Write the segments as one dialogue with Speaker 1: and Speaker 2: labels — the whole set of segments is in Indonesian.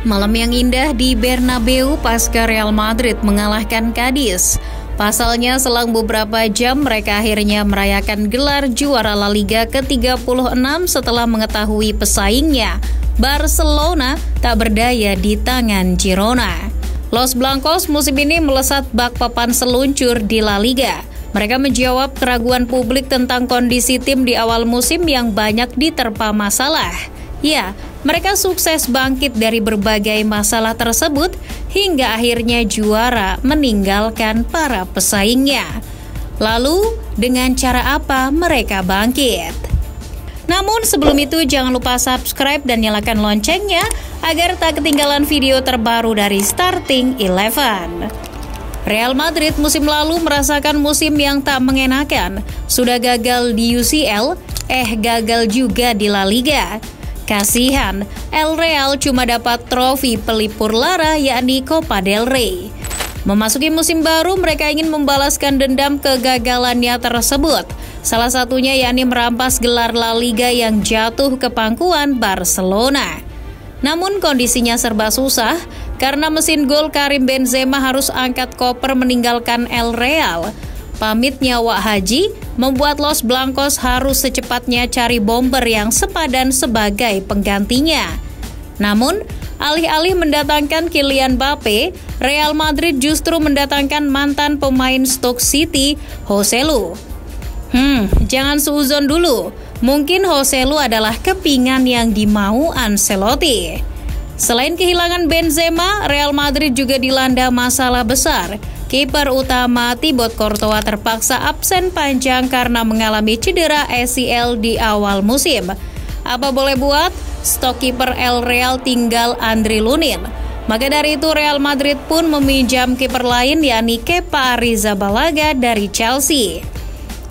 Speaker 1: Malam yang indah di Bernabeu pasca Real Madrid mengalahkan Cadiz. Pasalnya selang beberapa jam mereka akhirnya merayakan gelar juara La Liga ke-36 setelah mengetahui pesaingnya, Barcelona, tak berdaya di tangan Girona. Los Blancos musim ini melesat bak papan seluncur di La Liga. Mereka menjawab keraguan publik tentang kondisi tim di awal musim yang banyak diterpa masalah. Ya, mereka sukses bangkit dari berbagai masalah tersebut hingga akhirnya juara meninggalkan para pesaingnya. Lalu, dengan cara apa mereka bangkit? Namun sebelum itu jangan lupa subscribe dan nyalakan loncengnya agar tak ketinggalan video terbaru dari Starting 11. Real Madrid musim lalu merasakan musim yang tak mengenakan. Sudah gagal di UCL, gagal juga di La Liga. Kasihan, El Real cuma dapat trofi pelipur lara yakni Copa del Rey. Memasuki musim baru, mereka ingin membalaskan dendam kegagalannya tersebut. Salah satunya yakni merampas gelar La Liga yang jatuh ke pangkuan Barcelona. Namun kondisinya serba susah karena mesin gol Karim Benzema harus angkat koper meninggalkan El Real. Pamitnya Wak Haji membuat Los Blancos harus secepatnya cari bomber yang sepadan sebagai penggantinya. Namun, alih-alih mendatangkan Kylian Mbappe, Real Madrid justru mendatangkan mantan pemain Stoke City, Joselu. Jangan suuzon dulu. Mungkin Joselu adalah kepingan yang dimau Ancelotti. Selain kehilangan Benzema, Real Madrid juga dilanda masalah besar. Kiper utama Thibaut Courtois terpaksa absen panjang karena mengalami cedera ACL di awal musim. Apa boleh buat, stok kiper El Real tinggal Andriy Lunin. Maka dari itu Real Madrid pun meminjam kiper lain yakni Kepa Arrizabalaga dari Chelsea.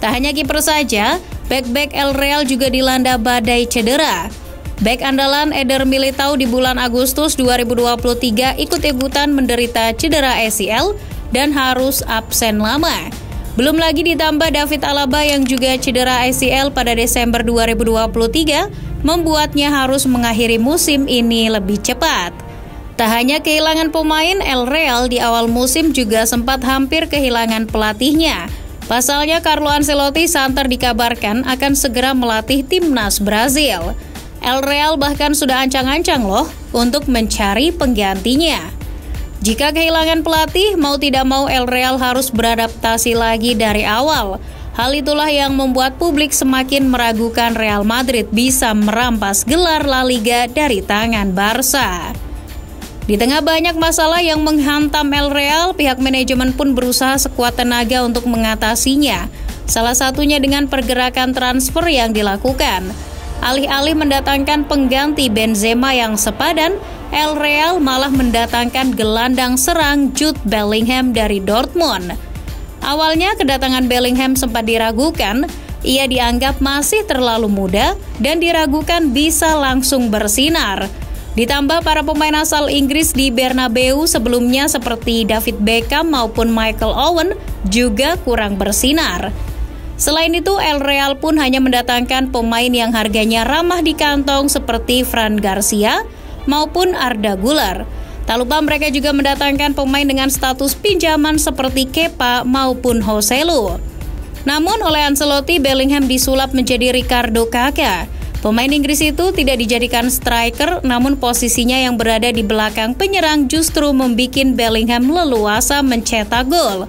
Speaker 1: Tak hanya kiper saja, bek-bek El Real juga dilanda badai cedera. Bek andalan Eder Militao di bulan Agustus 2023 ikut-ikutan menderita cedera ACL dan harus absen lama. Belum lagi ditambah David Alaba yang juga cedera ACL pada Desember 2023, membuatnya harus mengakhiri musim ini lebih cepat. Tak hanya kehilangan pemain, El Real di awal musim juga sempat hampir kehilangan pelatihnya. Pasalnya Carlo Ancelotti santer dikabarkan akan segera melatih timnas Brazil. El Real bahkan sudah ancang-ancang loh untuk mencari penggantinya. Jika kehilangan pelatih, mau tidak mau El Real harus beradaptasi lagi dari awal. Hal itulah yang membuat publik semakin meragukan Real Madrid bisa merampas gelar La Liga dari tangan Barca. Di tengah banyak masalah yang menghantam El Real, pihak manajemen pun berusaha sekuat tenaga untuk mengatasinya. Salah satunya dengan pergerakan transfer yang dilakukan. Alih-alih mendatangkan pengganti Benzema yang sepadan, El Real malah mendatangkan gelandang serang Jude Bellingham dari Dortmund. Awalnya kedatangan Bellingham sempat diragukan, ia dianggap masih terlalu muda dan diragukan bisa langsung bersinar. Ditambah para pemain asal Inggris di Bernabeu sebelumnya seperti David Beckham maupun Michael Owen juga kurang bersinar. Selain itu, El Real pun hanya mendatangkan pemain yang harganya ramah di kantong seperti Fran Garcia maupun Arda Güler. Tak lupa mereka juga mendatangkan pemain dengan status pinjaman seperti Kepa maupun Joselu. Namun oleh Ancelotti, Bellingham disulap menjadi Ricardo Kakak. Pemain Inggris itu tidak dijadikan striker, namun posisinya yang berada di belakang penyerang justru membuat Bellingham leluasa mencetak gol.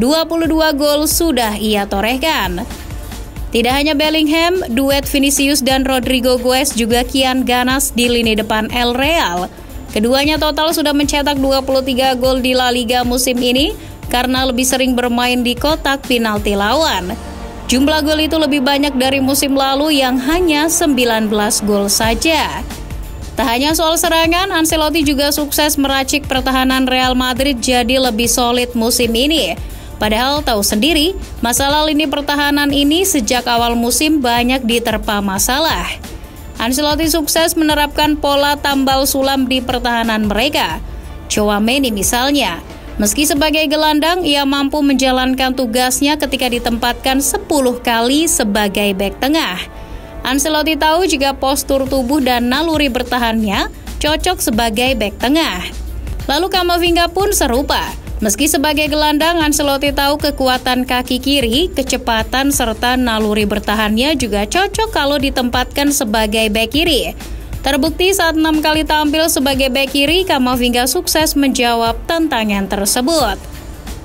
Speaker 1: 22 gol sudah ia torehkan. Tidak hanya Bellingham, duet Vinicius dan Rodrigo Goes juga kian ganas di lini depan El Real. Keduanya total sudah mencetak 23 gol di La Liga musim ini karena lebih sering bermain di kotak penalti lawan. Jumlah gol itu lebih banyak dari musim lalu yang hanya 19 gol saja. Tak hanya soal serangan, Ancelotti juga sukses meracik pertahanan Real Madrid jadi lebih solid musim ini. Padahal tahu sendiri, masalah lini pertahanan ini sejak awal musim banyak diterpa masalah. Ancelotti sukses menerapkan pola tambal sulam di pertahanan mereka. Tchouaméni misalnya, meski sebagai gelandang, ia mampu menjalankan tugasnya ketika ditempatkan 10 kali sebagai bek tengah. Ancelotti tahu jika postur tubuh dan naluri bertahannya cocok sebagai bek tengah. Lalu Camavinga pun serupa. Meski sebagai gelandang, Ancelotti tahu kekuatan kaki kiri, kecepatan serta naluri bertahannya juga cocok kalau ditempatkan sebagai bek kiri. Terbukti saat 6 kali tampil sebagai bek kiri, Camavinga sukses menjawab tantangan tersebut.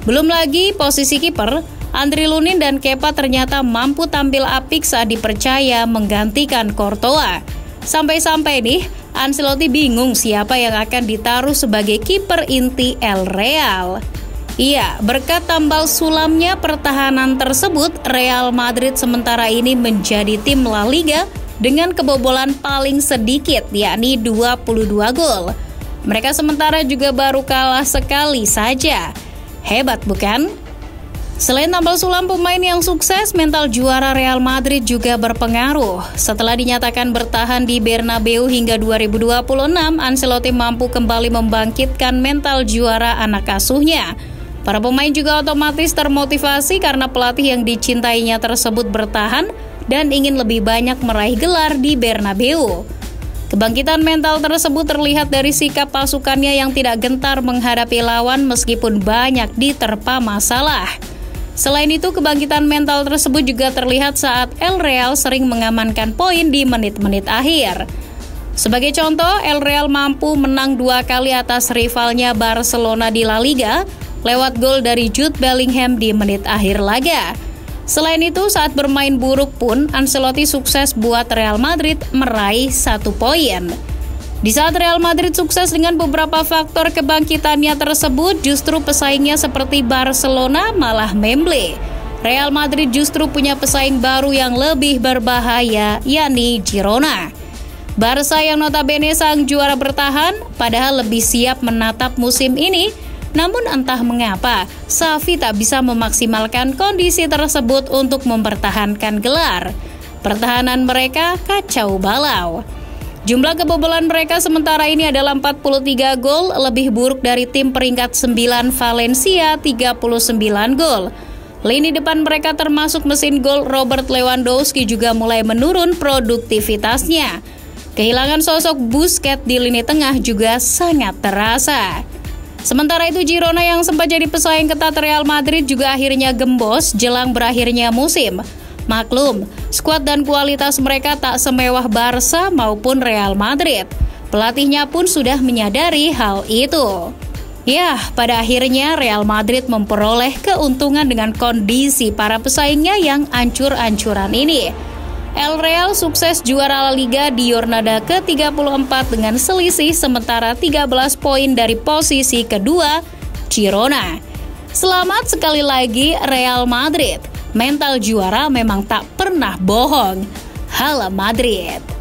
Speaker 1: Belum lagi posisi kiper, Andriy Lunin dan Kepa ternyata mampu tampil apik saat dipercaya menggantikan Courtois. Sampai-sampai nih, Ancelotti bingung siapa yang akan ditaruh sebagai kiper inti El Real. Iya, berkat tambal sulamnya pertahanan tersebut, Real Madrid sementara ini menjadi tim La Liga dengan kebobolan paling sedikit, yakni 22 gol. Mereka sementara juga baru kalah sekali saja. Hebat bukan? Selain tambal sulam pemain yang sukses, mental juara Real Madrid juga berpengaruh. Setelah dinyatakan bertahan di Bernabeu hingga 2026, Ancelotti mampu kembali membangkitkan mental juara anak asuhnya. Para pemain juga otomatis termotivasi karena pelatih yang dicintainya tersebut bertahan dan ingin lebih banyak meraih gelar di Bernabeu. Kebangkitan mental tersebut terlihat dari sikap pasukannya yang tidak gentar menghadapi lawan meskipun banyak diterpa masalah. Selain itu, kebangkitan mental tersebut juga terlihat saat El Real sering mengamankan poin di menit-menit akhir. Sebagai contoh, El Real mampu menang 2 kali atas rivalnya Barcelona di La Liga lewat gol dari Jude Bellingham di menit akhir laga. Selain itu, saat bermain buruk pun, Ancelotti sukses buat Real Madrid meraih 1 poin. Di saat Real Madrid sukses dengan beberapa faktor kebangkitannya tersebut, justru pesaingnya seperti Barcelona malah memble. Real Madrid justru punya pesaing baru yang lebih berbahaya, yakni Girona. Barca yang notabene sang juara bertahan, padahal lebih siap menatap musim ini. Namun entah mengapa, Xavi tak bisa memaksimalkan kondisi tersebut untuk mempertahankan gelar. Pertahanan mereka kacau balau. Jumlah kebobolan mereka sementara ini adalah 43 gol, lebih buruk dari tim peringkat 9 Valencia 39 gol. Lini depan mereka termasuk mesin gol Robert Lewandowski juga mulai menurun produktivitasnya. Kehilangan sosok Busquets di lini tengah juga sangat terasa. Sementara itu Girona yang sempat jadi pesaing ketat Real Madrid juga akhirnya gembos jelang berakhirnya musim. Maklum, skuad dan kualitas mereka tak semewah Barca maupun Real Madrid. Pelatihnya pun sudah menyadari hal itu. Ya, pada akhirnya Real Madrid memperoleh keuntungan dengan kondisi para pesaingnya yang ancur-ancuran ini. El Real sukses juara La Liga di Jornada ke-34 dengan selisih sementara 13 poin dari posisi kedua, Girona. Selamat sekali lagi Real Madrid. Mental juara memang tak pernah bohong. Hala Madrid.